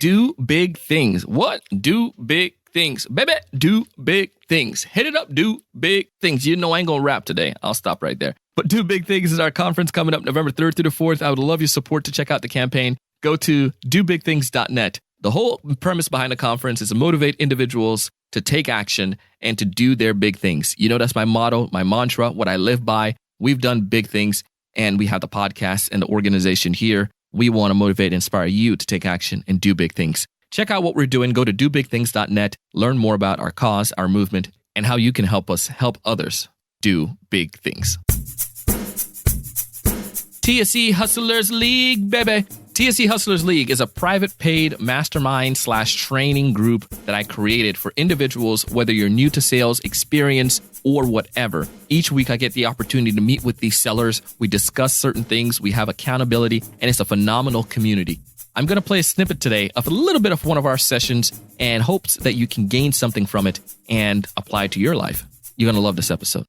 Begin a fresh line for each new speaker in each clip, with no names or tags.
Do big things. What? Do big things. Baby, do big things. Hit it up, do big things. You know I ain't going to rap today. I'll stop right there. But Do Big Things is our conference coming up November 3rd through the 4th. I would love your support to check out the campaign. Go to dobigthings.net. The whole premise behind the conference is to motivate individuals to take action and to do their big things. You know, that's my motto, my mantra, what I live by. We've done big things, and we have the podcast and the organization here. We want to motivate and inspire you to take action and do big things. Check out what we're doing. Go to dobigthings.net. Learn more about our cause, our movement, and how you can help us help others do big things. TSE Hustlers League, baby. TSE Hustlers League is a private paid mastermind / training group that I created for individuals, whether you're new to sales, experience, or whatever. Each week I get the opportunity to meet with these sellers. We discuss certain things. We have accountability, and it's a phenomenal community. I'm going to play a snippet today of a little bit of one of our sessions and hopes that you can gain something from it and apply it to your life. You're going to love this episode.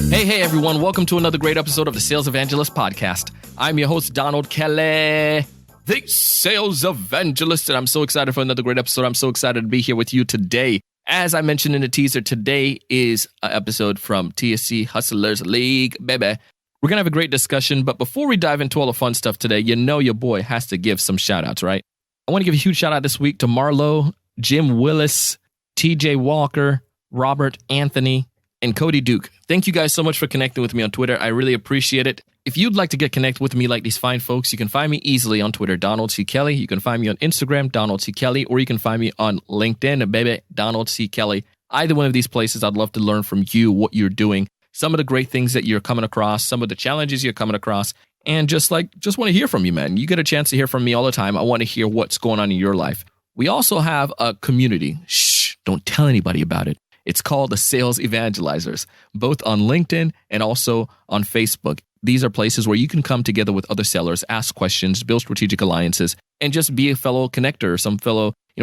Hey, everyone. Welcome to another great episode of the Sales Evangelist podcast. I'm your host, Donald Kelly, the Sales Evangelist, and I'm so excited for another great episode. I'm so excited to be here with you today. As I mentioned in the teaser, today is an episode from TSE Hustlers League, baby. We're going to have a great discussion, but before we dive into all the fun stuff today, you know your boy has to give some shout-outs, right? I want to give a huge shout-out this week to Marlo, Jim Willis, TJ Walker, Robert Anthony, and Cody Duke. Thank you guys so much for connecting with me on Twitter. I really appreciate it. If you'd like to get connected with me like these fine folks, you can find me easily on Twitter, Donald C. Kelly. You can find me on Instagram, Donald C. Kelly, or you can find me on LinkedIn, baby, Donald C. Kelly. Either one of these places, I'd love to learn from you what you're doing, some of the great things that you're coming across, some of the challenges you're coming across, and just want to hear from you, man. You get a chance to hear from me all the time. I want to hear what's going on in your life. We also have a community. Shh, don't tell anybody about it. It's called the Sales Evangelizers, both on LinkedIn and also on Facebook. These are places where you can come together with other sellers, ask questions, build strategic alliances, and just be a fellow connector or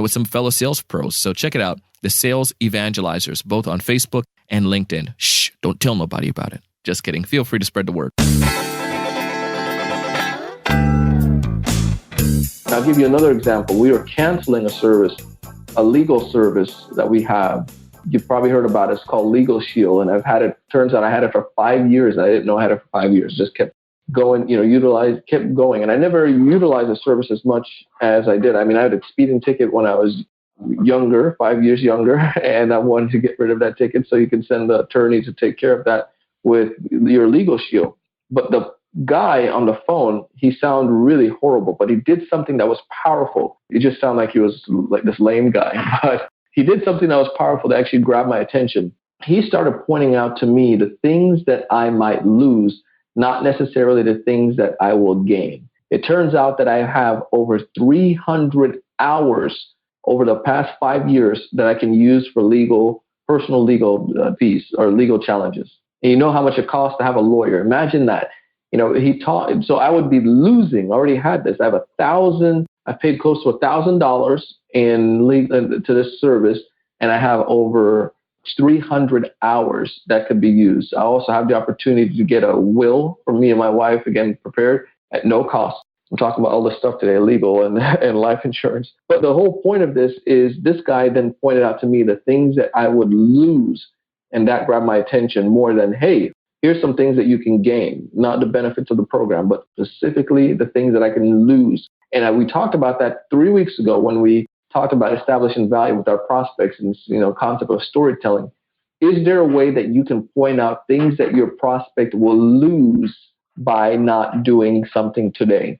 with some fellow sales pros. So check it out, the Sales Evangelizers, both on Facebook and LinkedIn. Shh, don't tell nobody about it. Just kidding. Feel free to spread the word.
I'll give you another example. We are canceling a legal service that we have. You've probably heard about it. It's called Legal Shield. And turns out I had it for 5 years. I didn't know I had it for 5 years. Just kept going, kept going. And I never utilized the service as much as I did. I mean, I had a speeding ticket when I was younger, 5 years younger, and I wanted to get rid of that ticket so you can send the attorney to take care of that with your Legal Shield. But the guy on the phone, he sounded really horrible, but he did something that was powerful. It just sounded like he was like this lame guy, but he did something that was powerful that actually grabbed my attention. He started pointing out to me the things that I might lose, not necessarily the things that I will gain. It turns out that I have over 300 hours over the past 5 years that I can use for personal legal fees or legal challenges. And you know how much it costs to have a lawyer. Imagine that. He taught, so I would be losing. I already had this. I paid close to $1,000 to this service, and I have over 300 hours that could be used. I also have the opportunity to get a will for me and my wife, again, prepared at no cost. I'm talking about all this stuff today, legal and life insurance. But the whole point of this is this guy then pointed out to me the things that I would lose, and that grabbed my attention more than, hey, here's some things that you can gain, not the benefits of the program, but specifically the things that I can lose. And we talked about that 3 weeks ago when we talked about establishing value with our prospects and concept of storytelling. Is there a way that you can point out things that your prospect will lose by not doing something today?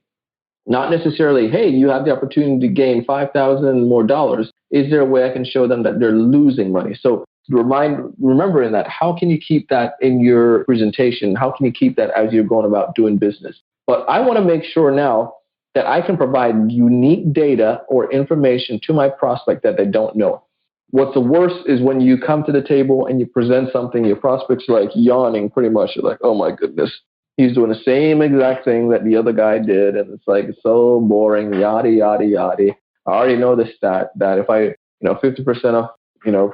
Not necessarily, hey, you have the opportunity to gain $5,000 more dollars. Is there a way I can show them that they're losing money? So remembering that, how can you keep that in your presentation? How can you keep that as you're going about doing business? But I want to make sure now that I can provide unique data or information to my prospect that they don't know. What's the worst is when you come to the table and you present something, your prospect's like yawning pretty much. You're like, oh my goodness, he's doing the same exact thing that the other guy did. And it's like, it's so boring, yada, yada, yada. I already know this stat that if 50% of,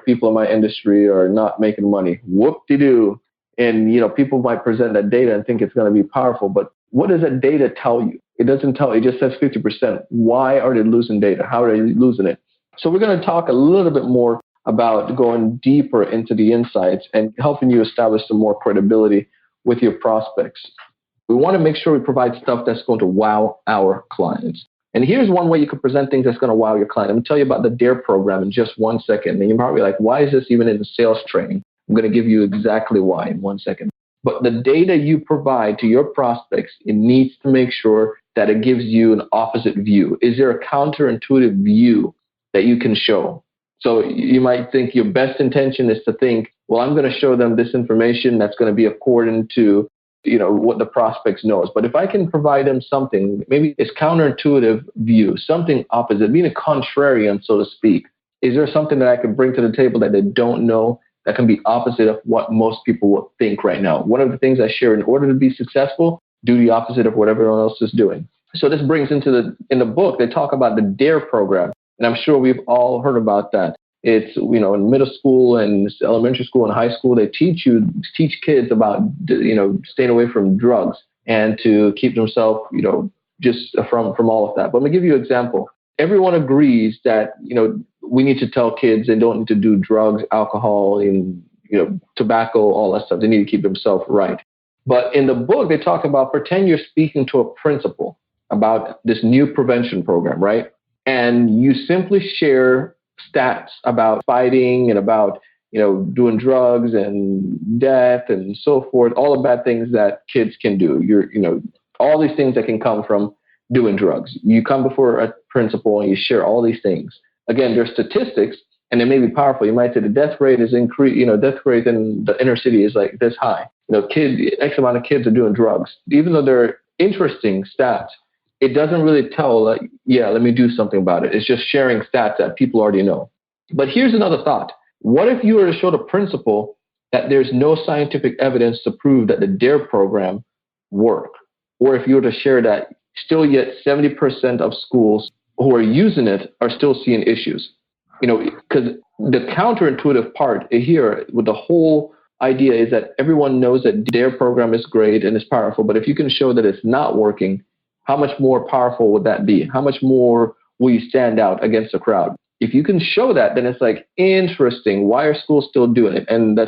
people in my industry are not making money, whoop-de-doo. And, people might present that data and think it's going to be powerful, but what does that data tell you? It doesn't tell. It just says 50%. Why are they losing data? How are they losing it? So we're going to talk a little bit more about going deeper into the insights and helping you establish some more credibility with your prospects. We want to make sure we provide stuff that's going to wow our clients. And here's one way you can present things that's going to wow your client. I'm going to tell you about the DARE program in just 1 second. And you're probably like, why is this even in the sales training? I'm going to give you exactly why in 1 second. But the data you provide to your prospects, it needs to make sure that it gives you an opposite view. Is there a counterintuitive view that you can show? So you might think your best intention is to think, well, I'm going to show them this information that's going to be according to, what the prospects knows. But if I can provide them something, maybe it's counterintuitive view, something opposite, being a contrarian, so to speak. Is there something that I can bring to the table that they don't know that can be opposite of what most people would think right now? One of the things I share, in order to be successful, do the opposite of what everyone else is doing. So this brings into in the book, they talk about the DARE program. And I'm sure we've all heard about that. It's, in middle school and elementary school and high school, they teach kids about, staying away from drugs and to keep themselves, just from all of that. But let me give you an example. Everyone agrees that, we need to tell kids they don't need to do drugs, alcohol, and, tobacco, all that stuff. They need to keep themselves right. But in the book, they talk about, pretend you're speaking to a principal about this new prevention program, right? And you simply share stats about fighting and about, doing drugs and death and so forth, all the bad things that kids can do. All these things that can come from doing drugs. You come before a principal and you share all these things. Again, there's statistics and they may be powerful. You might say the death rate is increased, death rate in the inner city is like this high. X amount of kids are doing drugs. Even though they're interesting stats, it doesn't really tell, let me do something about it. It's just sharing stats that people already know. But here's another thought. What if you were to show the principal that there's no scientific evidence to prove that the DARE program work? Or if you were to share that still yet 70% of schools who are using it are still seeing issues? Because the counterintuitive part here with the whole idea is that everyone knows that DARE program is great and is powerful. But if you can show that it's not working, how much more powerful would that be? How much more will you stand out against the crowd? If you can show that, then it's like, interesting. Why are schools still doing it? And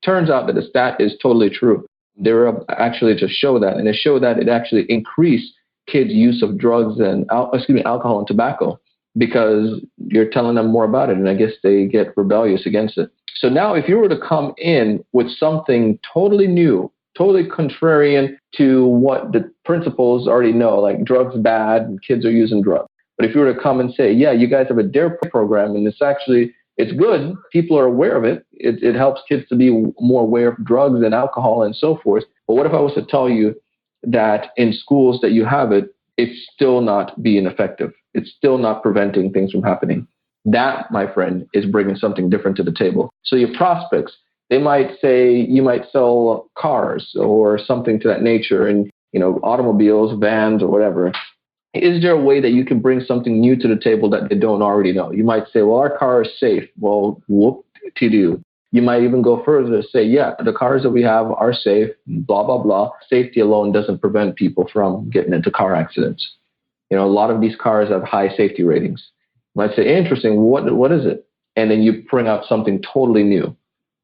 turns out that the stat is totally true. They were actually to show that. And they show that it actually increased kids' use of drugs and alcohol and tobacco because you're telling them more about it. And I guess they get rebellious against it. So now if you were to come in with something totally new, totally contrarian to what the principals already know, like drugs bad and kids are using drugs. But if you were to come and say, yeah, you guys have a DARE program and it's good, people are aware of it. It helps kids to be more aware of drugs and alcohol and so forth. But what if I was to tell you that in schools that you have it, it's still not being effective. It's still not preventing things from happening. That, my friend, is bringing something different to the table. So your prospects, they might say you might sell cars or something to that nature and, automobiles, vans or whatever. Is there a way that you can bring something new to the table that they don't already know? You might say, well, our car is safe. Well, whoop-de-doo. You might even go further to say, yeah, the cars that we have are safe, blah, blah, blah. Safety alone doesn't prevent people from getting into car accidents. A lot of these cars have high safety ratings. You might say, interesting, what is it? And then you bring out something totally new.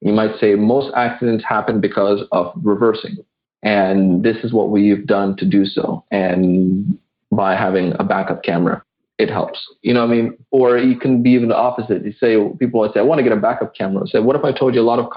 You might say most accidents happen because of reversing. And this is what we've done to do so. And by having a backup camera, it helps. Or you can be even the opposite. You say, people might say, I want to get a backup camera. Say, what if I told you a lot of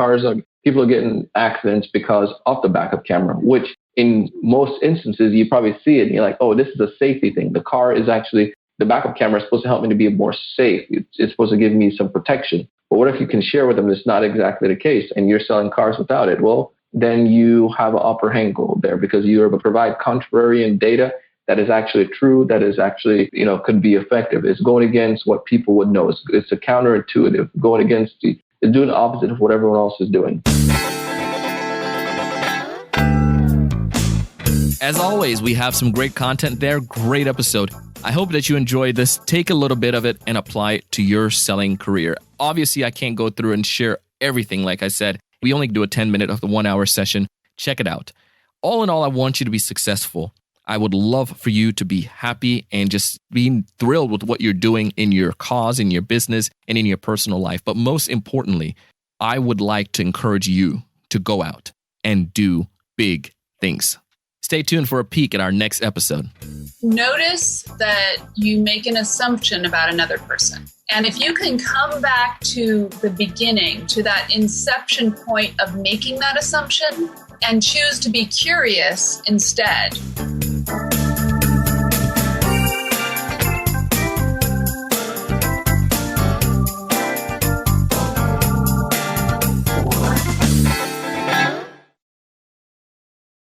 people are getting accidents because of the backup camera, which in most instances, you probably see it and you're like, oh, this is a safety thing. The backup camera is supposed to help me to be more safe. It's supposed to give me some protection. But what if you can share with them it's not exactly the case and you're selling cars without it? Well, then you have an upper hand goal there because you're able to provide contrarian data that is actually true, that is actually, could be effective. It's going against what people would know. It's a counterintuitive, going against it's doing the opposite of what everyone else is doing.
As always, we have some great content there. Great episode. I hope that you enjoyed this. Take a little bit of it and apply it to your selling career. Obviously, I can't go through and share everything. Like I said, we only do a 10-minute of the 1-hour session. Check it out. All in all, I want you to be successful. I would love for you to be happy and just being thrilled with what you're doing in your cause, in your business, and in your personal life. But most importantly, I would like to encourage you to go out and do big things. Stay tuned for a peek at our next episode.
Notice that you make an assumption about another person. And if you can come back to the beginning, to that inception point of making that assumption, and choose to be curious instead,